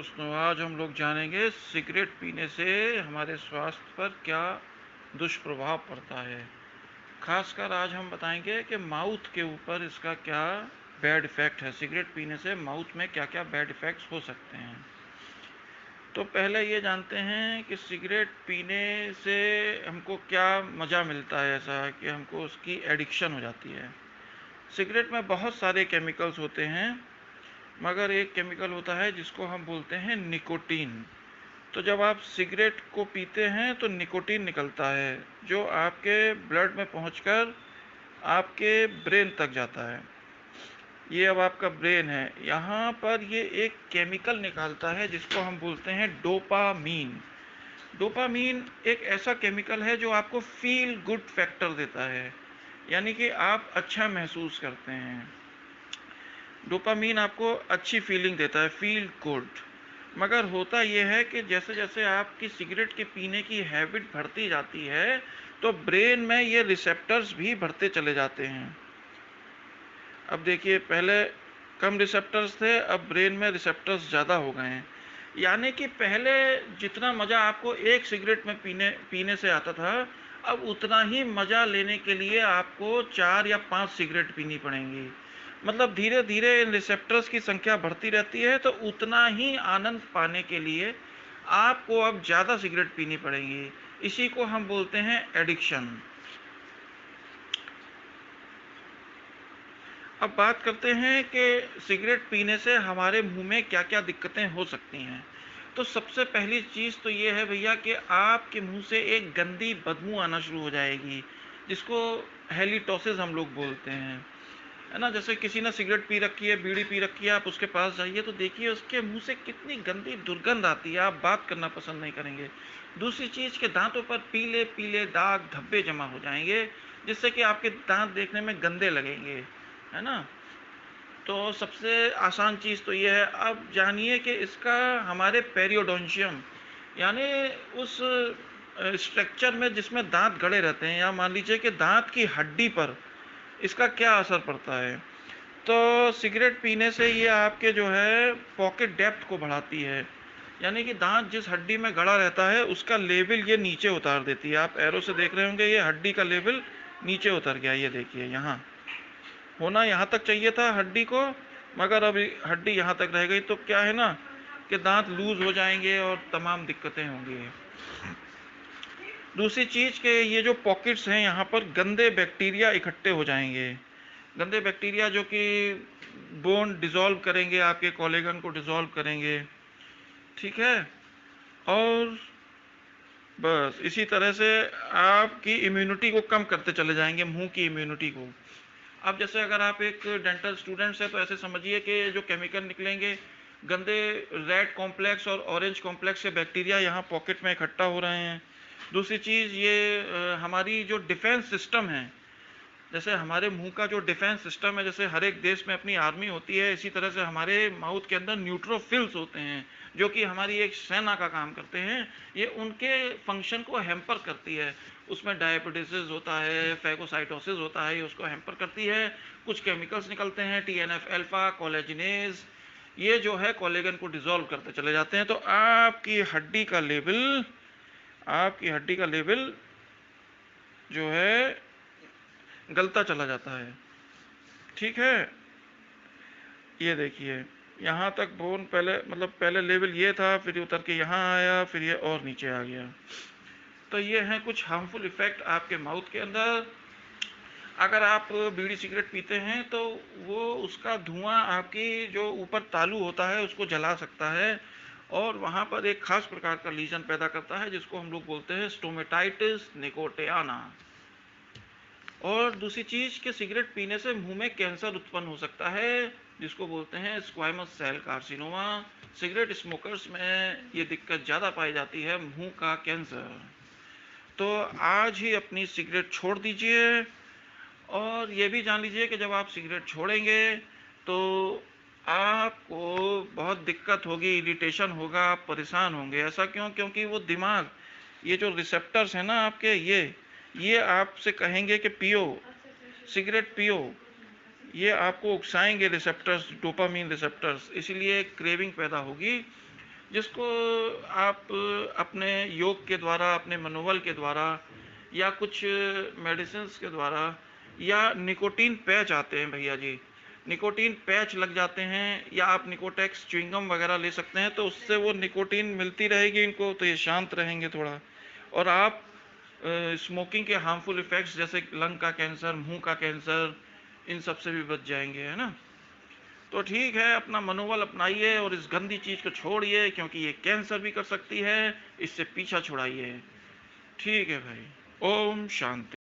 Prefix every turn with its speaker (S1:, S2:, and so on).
S1: दोस्तों, आज हम लोग जानेंगे सिगरेट पीने से हमारे स्वास्थ्य पर क्या दुष्प्रभाव पड़ता है। खासकर आज हम बताएंगे कि माउथ के ऊपर इसका क्या बैड इफ़ेक्ट है। सिगरेट पीने से माउथ में क्या क्या बैड इफ़ेक्ट्स हो सकते हैं। तो पहले ये जानते हैं कि सिगरेट पीने से हमको क्या मज़ा मिलता है, ऐसा कि हमको उसकी एडिक्शन हो जाती है। सिगरेट में बहुत सारे केमिकल्स होते हैं, मगर एक केमिकल होता है जिसको हम बोलते हैं निकोटीन। तो जब आप सिगरेट को पीते हैं तो निकोटीन निकलता है, जो आपके ब्लड में पहुंचकर आपके ब्रेन तक जाता है। ये अब आपका ब्रेन है, यहाँ पर ये एक केमिकल निकालता है जिसको हम बोलते हैं डोपामीन। डोपामीन एक ऐसा केमिकल है जो आपको फील गुड फैक्टर देता है, यानी कि आप अच्छा महसूस करते हैं। डोपामीन आपको अच्छी फीलिंग देता है, फील गुड। मगर होता यह है कि जैसे जैसे आपकी सिगरेट के पीने की हैबिट बढ़ती जाती है तो ब्रेन में ये रिसेप्टर्स भी बढ़ते चले जाते हैं। अब देखिए, पहले कम रिसेप्टर्स थे, अब ब्रेन में रिसेप्टर्स ज़्यादा हो गए हैं। यानी कि पहले जितना मज़ा आपको एक सिगरेट में पीने से आता था, अब उतना ही मज़ा लेने के लिए आपको 4 या 5 सिगरेट पीनी पड़ेंगी। मतलब धीरे धीरे इन रिसेप्टर्स की संख्या बढ़ती रहती है, तो उतना ही आनंद पाने के लिए आपको अब ज़्यादा सिगरेट पीनी पड़ेगी। इसी को हम बोलते हैं एडिक्शन। अब बात करते हैं कि सिगरेट पीने से हमारे मुंह में क्या क्या दिक्कतें हो सकती हैं। तो सबसे पहली चीज़ तो ये है भैया कि आपके मुंह से एक गंदी बदबू आना शुरू हो जाएगी, जिसको हेलिटोसिस हम लोग बोलते हैं, है ना। जैसे किसी ने सिगरेट पी रखी है, बीड़ी पी रखी है, आप उसके पास जाइए तो देखिए उसके मुंह से कितनी गंदी दुर्गंध आती है, आप बात करना पसंद नहीं करेंगे। दूसरी चीज़ के दांतों पर पीले पीले दाग धब्बे जमा हो जाएंगे, जिससे कि आपके दांत देखने में गंदे लगेंगे, है ना। तो सबसे आसान चीज़ तो ये है। अब जानिए कि इसका हमारे पेरियोडोंशियम, यानी उस स्ट्रक्चर में जिसमें दांत गड़े रहते हैं, या मान लीजिए कि दांत की हड्डी पर इसका क्या असर पड़ता है। तो सिगरेट पीने से ये आपके जो है पॉकेट डेप्थ को बढ़ाती है, यानी कि दांत जिस हड्डी में गड़ा रहता है उसका लेवल ये नीचे उतार देती है। आप एरो से देख रहे होंगे, ये हड्डी का लेवल नीचे उतर गया, ये देखिए। यहाँ होना यहाँ तक चाहिए था हड्डी को, मगर अब हड्डी यहाँ तक रह गई, तो क्या है ना कि दांत लूज हो जाएंगे और तमाम दिक्कतें होंगी। दूसरी चीज़ के ये जो पॉकेट्स हैं, यहाँ पर गंदे बैक्टीरिया इकट्ठे हो जाएंगे। गंदे बैक्टीरिया जो कि बोन डिज़ोल्व करेंगे, आपके कोलेगन को डिज़ोल्व करेंगे, ठीक है। और बस इसी तरह से आपकी इम्यूनिटी को कम करते चले जाएंगे, मुंह की इम्यूनिटी को। अब जैसे अगर आप एक डेंटल स्टूडेंट्स हैं तो ऐसे समझिए कि जो केमिकल निकलेंगे, गंदे रेड कॉम्प्लेक्स और ऑरेंज कॉम्प्लेक्स के बैक्टीरिया यहाँ पॉकेट में इकट्ठा हो रहे हैं। दूसरी चीज़ ये हमारी जो डिफेंस सिस्टम है, जैसे हमारे मुंह का जो डिफेंस सिस्टम है, जैसे हर एक देश में अपनी आर्मी होती है, इसी तरह से हमारे माउथ के अंदर न्यूट्रोफिल्स होते हैं, जो कि हमारी एक सेना का काम करते हैं। ये उनके फंक्शन को हैम्पर करती है। उसमें डायबिटीज होता है, फैगोसाइटोसिस होता है, ये उसको हैम्पर करती है। कुछ केमिकल्स निकलते हैं, TNF अल्फा, कोलेजिनेज, ये जो है कोलेगन को डिसॉल्व करते चले जाते हैं। तो आपकी हड्डी का लेवल जो है गलता चला जाता है, ठीक है। ये देखिए, यहाँ तक बोन पहले, मतलब पहले लेवल ये था, फिर उतर के यहाँ आया, फिर ये और नीचे आ गया। तो ये हैं कुछ हार्मफुल इफ़ेक्ट आपके माउथ के अंदर। अगर आप बीड़ी सिगरेट पीते हैं तो वो उसका धुआं आपकी जो ऊपर तालू होता है उसको जला सकता है, और वहाँ पर एक खास प्रकार का लीजन पैदा करता है, जिसको हम लोग बोलते हैं स्टोमेटाइटिस निकोटियाना। और दूसरी चीज़ कि सिगरेट पीने से मुंह में कैंसर उत्पन्न हो सकता है, जिसको बोलते हैं squamous cell carcinoma. Cigarette smokers में ये दिक्कत ज़्यादा पाई जाती है, मुंह का कैंसर। तो आज ही अपनी सिगरेट छोड़ दीजिए, और ये भी जान लीजिए कि जब आप सिगरेट छोड़ेंगे तो आपको बहुत दिक्कत होगी, इरिटेशन होगा, आप परेशान होंगे। ऐसा क्यों? क्योंकि वो दिमाग, ये जो रिसेप्टर्स हैं ना आपके, ये आपसे कहेंगे कि पियो, सिगरेट पियो। ये आपको उकसाएंगे रिसेप्टर्स, डोपामीन रिसेप्टर्स, इसीलिए क्रेविंग पैदा होगी। जिसको आप अपने योग के द्वारा, अपने मनोबल के द्वारा या कुछ मेडिसिन्स के द्वारा, या निकोटीन पैच आते हैं भैया जी, निकोटीन पैच लग जाते हैं, या आप निकोटेक्स च्युइंगम वगैरह ले सकते हैं, तो उससे वो निकोटीन मिलती रहेगी इनको, तो ये शांत रहेंगे थोड़ा। और आप स्मोकिंग के हार्मफुल इफेक्ट्स जैसे लंग का कैंसर, मुंह का कैंसर, इन सब से भी बच जाएंगे, है ना। तो ठीक है, अपना मनोबल अपनाइए और इस गंदी चीज को छोड़िए, क्योंकि ये कैंसर भी कर सकती है, इससे पीछा छुड़ाइए। ठीक है भाई, ओम शांति।